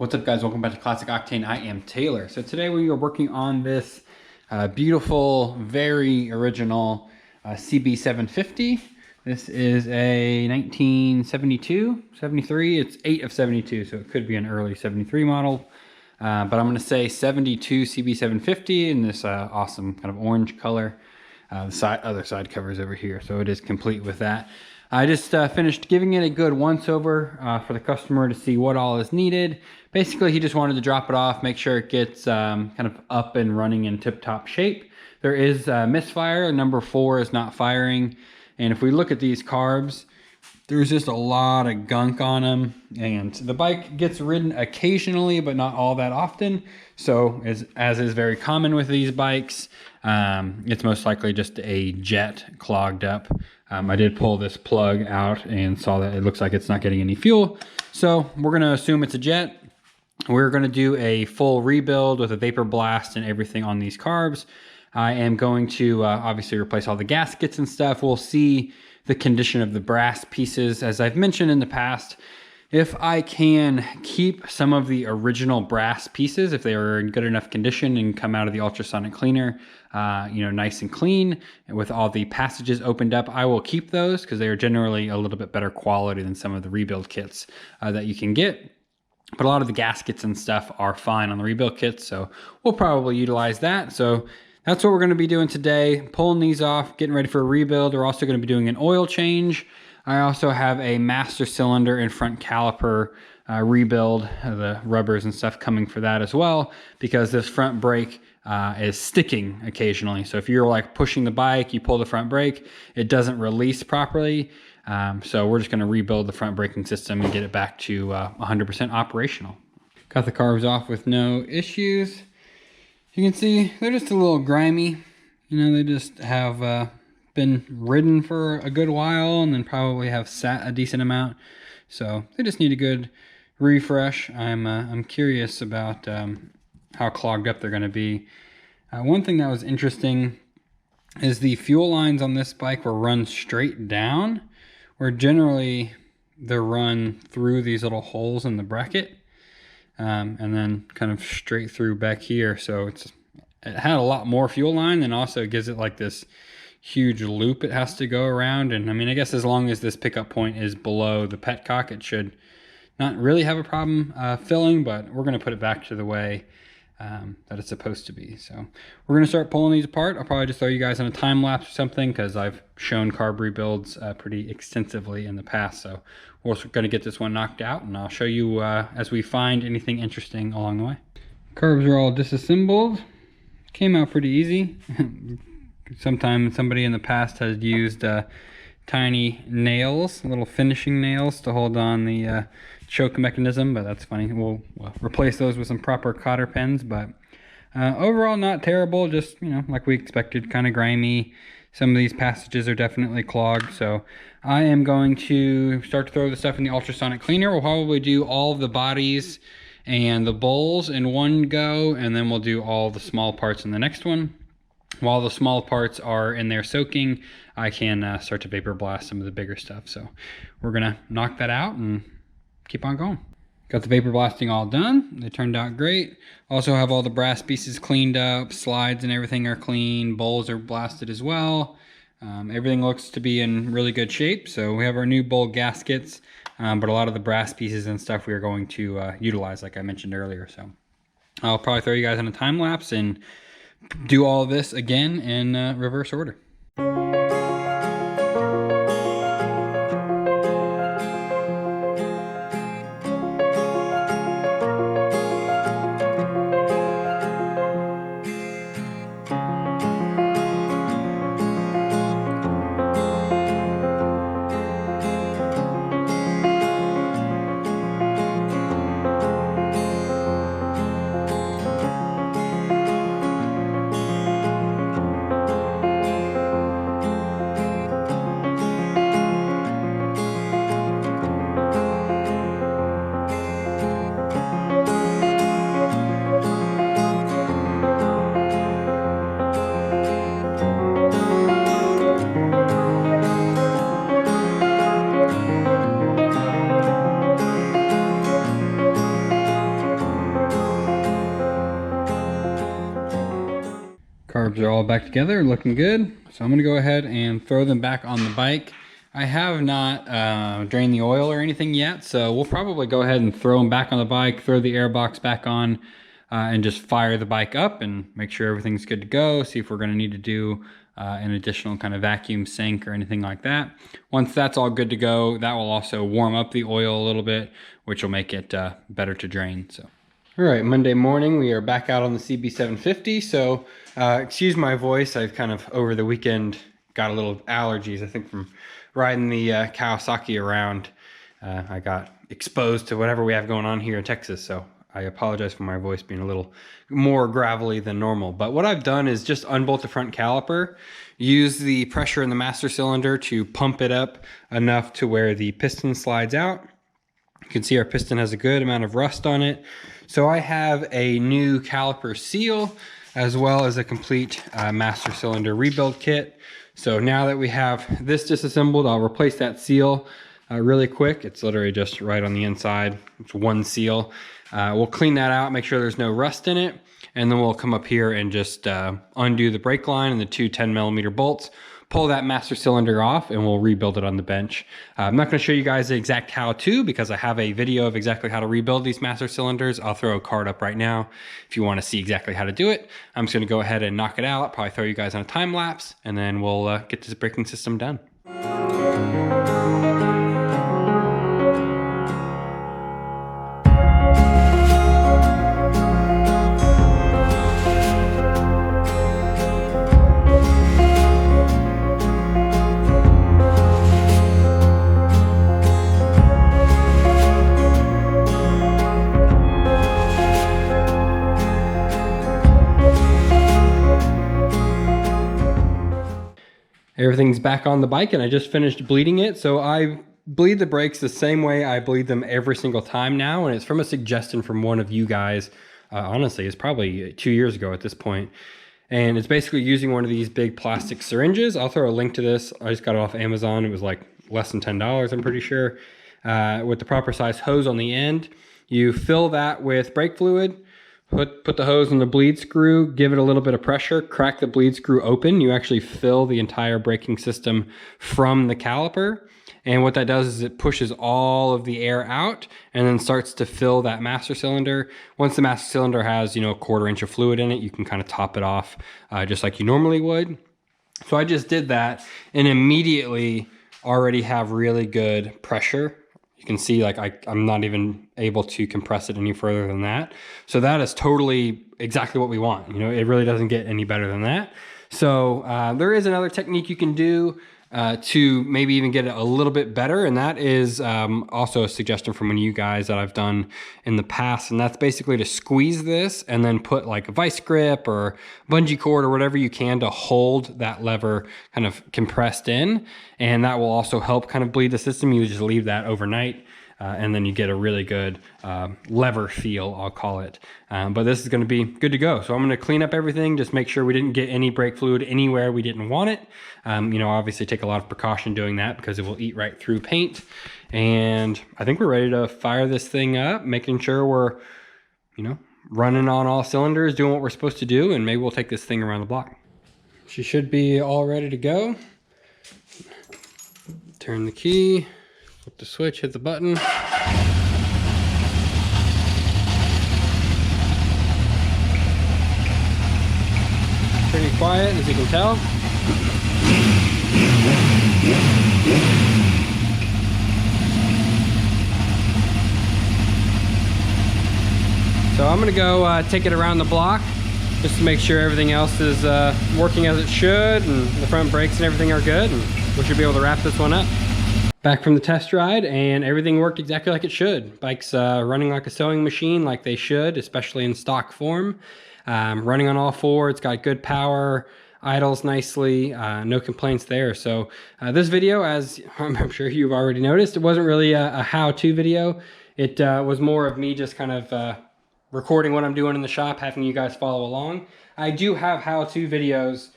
What's up, guys? Welcome back to Classic Octane. I am Taylor. So today we are working on this beautiful, very original CB750. This is a 1972, 73. It's 8 of 72, so it could be an early 73 model. But I'm going to say 72 CB750 in this awesome kind of orange color. The other side covers over here, so it is complete with that. I just finished giving it a good once over for the customer to see what all is needed. Basically, he just wanted to drop it off, make sure it gets kind of up and running in tip-top shape. There is misfire. Number 4 is not firing. And if we look at these carbs, there's just a lot of gunk on them. And the bike gets ridden occasionally, but not all that often. So as is very common with these bikes, it's most likely just a jet clogged up. I did pull this plug out and saw that it looks like it's not getting any fuel. So we're gonna assume it's a jet. We're gonna do a full rebuild with a vapor blast and everything on these carbs. I am going to obviously replace all the gaskets and stuff. We'll see the condition of the brass pieces. As I've mentioned in the past, if I can keep some of the original brass pieces, if they are in good enough condition and come out of the ultrasonic cleaner, nice and clean, and with all the passages opened up, I will keep those because they are generally a little bit better quality than some of the rebuild kits that you can get. But a lot of the gaskets and stuff are fine on the rebuild kits, so we'll probably utilize that. So that's what we're going to be doing today, pulling these off, getting ready for a rebuild. We're also going to be doing an oil change. I also have a master cylinder and front caliper rebuild, the rubbers and stuff coming for that as well, because this front brake is sticking occasionally. So if you're like pushing the bike, you pull the front brake, it doesn't release properly. So we're just going to rebuild the front braking system and get it back to 100% operational. Got the carbs off with no issues. You can see they're just a little grimy. They just have been ridden for a good while and then probably have sat a decent amount. So they just need a good refresh. I'm curious about how clogged up they're going to be. One thing that was interesting is the fuel lines on this bike were run straight down, where generally they're run through these little holes in the bracket. And then kind of straight through back here. So it had a lot more fuel line, and also it gives it like this huge loop it has to go around. And I mean, I guess as long as this pickup point is below the petcock, it should not really have a problem filling, but we're going to put it back to the way that it's supposed to be. So we're going to start pulling these apart. I'll probably just throw you guys on a time lapse or something, because I've shown carb rebuilds pretty extensively in the past. So we're going to get this one knocked out, and I'll show you as we find anything interesting along the way. Carbs are all disassembled. Came out pretty easy. Sometimes somebody in the past has used tiny nails, little finishing nails to hold on the choke mechanism, but that's funny. We'll replace those with some proper cotter pens, but overall not terrible, just like we expected, kind of grimy. Some of these passages are definitely clogged, so I am going to start to throw the stuff in the ultrasonic cleaner. We'll probably do all of the bodies and the bowls in one go, and then we'll do all the small parts in the next one. While the small parts are in there soaking, I can start to vapor blast some of the bigger stuff. So we're gonna knock that out and keep on going. Got the vapor blasting all done. They turned out great. Also have all the brass pieces cleaned up. Slides and everything are clean. Bowls are blasted as well. Everything looks to be in really good shape. So we have our new bowl gaskets, but a lot of the brass pieces and stuff we are going to utilize, like I mentioned earlier. So I'll probably throw you guys on a time lapse and do all of this again in reverse order. Carbs are all back together, looking good. So I'm gonna go ahead and throw them back on the bike. I have not drained the oil or anything yet, so we'll probably go ahead and throw them back on the bike, throw the air box back on, and just fire the bike up and make sure everything's good to go. See if we're gonna need to do an additional kind of vacuum sink or anything like that. Once that's all good to go, that will also warm up the oil a little bit, which will make it better to drain. So. All right, Monday morning, we are back out on the CB750. So excuse my voice, I've kind of over the weekend got a little allergies, I think from riding the Kawasaki around. I got exposed to whatever we have going on here in Texas, so I apologize for my voice being a little more gravelly than normal. But what I've done is just unbolt the front caliper, use the pressure in the master cylinder to pump it up enough to where the piston slides out. You can see our piston has a good amount of rust on it. So I have a new caliper seal as well as a complete master cylinder rebuild kit. So now that we have this disassembled, I'll replace that seal really quick. It's literally just right on the inside. It's one seal. We'll clean that out, make sure there's no rust in it, and then we'll come up here and just undo the brake line and the two 10mm bolts, pull that master cylinder off, and we'll rebuild it on the bench. I'm not going to show you guys the exact how-to because I have a video of exactly how to rebuild these master cylinders. I'll throw a card up right now if you want to see exactly how to do it. I'm just going to go ahead and knock it out, probably throw you guys on a time lapse, and then we'll get this braking system done. Everything's back on the bike and I just finished bleeding it. So I bleed the brakes the same way I bleed them every single time now. And it's from a suggestion from one of you guys. Honestly, it's probably 2 years ago at this point. And it's basically using one of these big plastic syringes. I'll throw a link to this. I just got it off Amazon. It was like less than $10, I'm pretty sure. With the proper size hose on the end. You fill that with brake fluid. Put the hose in the bleed screw, give it a little bit of pressure, crack the bleed screw open. You actually fill the entire braking system from the caliper. And what that does is it pushes all of the air out and then starts to fill that master cylinder. Once the master cylinder has, a 1/4 inch of fluid in it, you can kind of top it off just like you normally would. So I just did that and immediately already have really good pressure. You can see like I'm not even able to compress it any further than that. So that is totally exactly what we want. It really doesn't get any better than that. So there is another technique you can do to maybe even get it a little bit better. And that is also a suggestion from one of you guys that I've done in the past. And that's basically to squeeze this and then put like a vice grip or bungee cord or whatever you can to hold that lever kind of compressed in. And that will also help kind of bleed the system. You just leave that overnight. And then you get a really good lever feel, I'll call it. But this is going to be good to go. So I'm going to clean up everything, just make sure we didn't get any brake fluid anywhere we didn't want it. Obviously take a lot of precaution doing that because it will eat right through paint. And I think we're ready to fire this thing up, making sure we're, running on all cylinders, doing what we're supposed to do, and maybe we'll take this thing around the block. She should be all ready to go. Turn the key. Flip the switch, hit the button. Pretty quiet, as you can tell. So I'm gonna go take it around the block just to make sure everything else is working as it should and the front brakes and everything are good, and we should be able to wrap this one up. Back from the test ride, and everything worked exactly like it should. Bike's running like a sewing machine, like they should, especially in stock form. Running on all four, it's got good power, idles nicely, no complaints there. So this video, as I'm sure you've already noticed, it wasn't really a how-to video. It was more of me just kind of recording what I'm doing in the shop, having you guys follow along. I do have how-to videos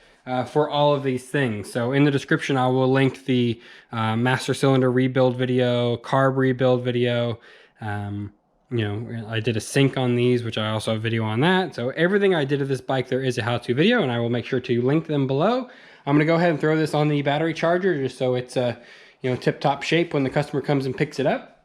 for all of these things. So in the description, I will link the master cylinder rebuild video, carb rebuild video, you know, I did a sync on these, which I also have a video on that. So everything I did to this bike, there is a how-to video, and I will make sure to link them below. I'm gonna go ahead and throw this on the battery charger just so it's you know, tip-top shape when the customer comes and picks it up.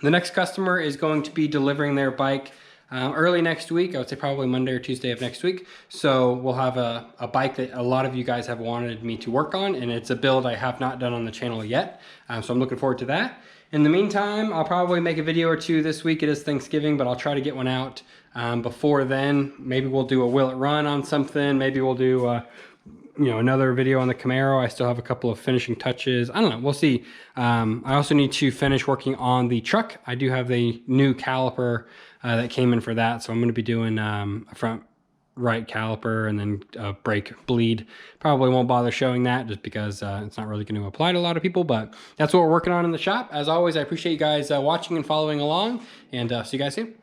The next customer is going to be delivering their bike early next week. I would say probably Monday or Tuesday of next week. So we'll have a bike that a lot of you guys have wanted me to work on, and it's a build I have not done on the channel yet. So I'm looking forward to that. In the meantime, I'll probably make a video or two this week. It is Thanksgiving, but I'll try to get one out before then. Maybe we'll do a will it run on something. Maybe we'll do you know, another video on the Camaro. I still have a couple of finishing touches. I don't know, we'll see. I also need to finish working on the truck. I do have the new caliper that came in for that, so I'm going to be doing a front right caliper and then brake bleed. Probably won't bother showing that just because it's not really going to apply to a lot of people, but that's what we're working on in the shop. As always, I appreciate you guys watching and following along, and see you guys soon.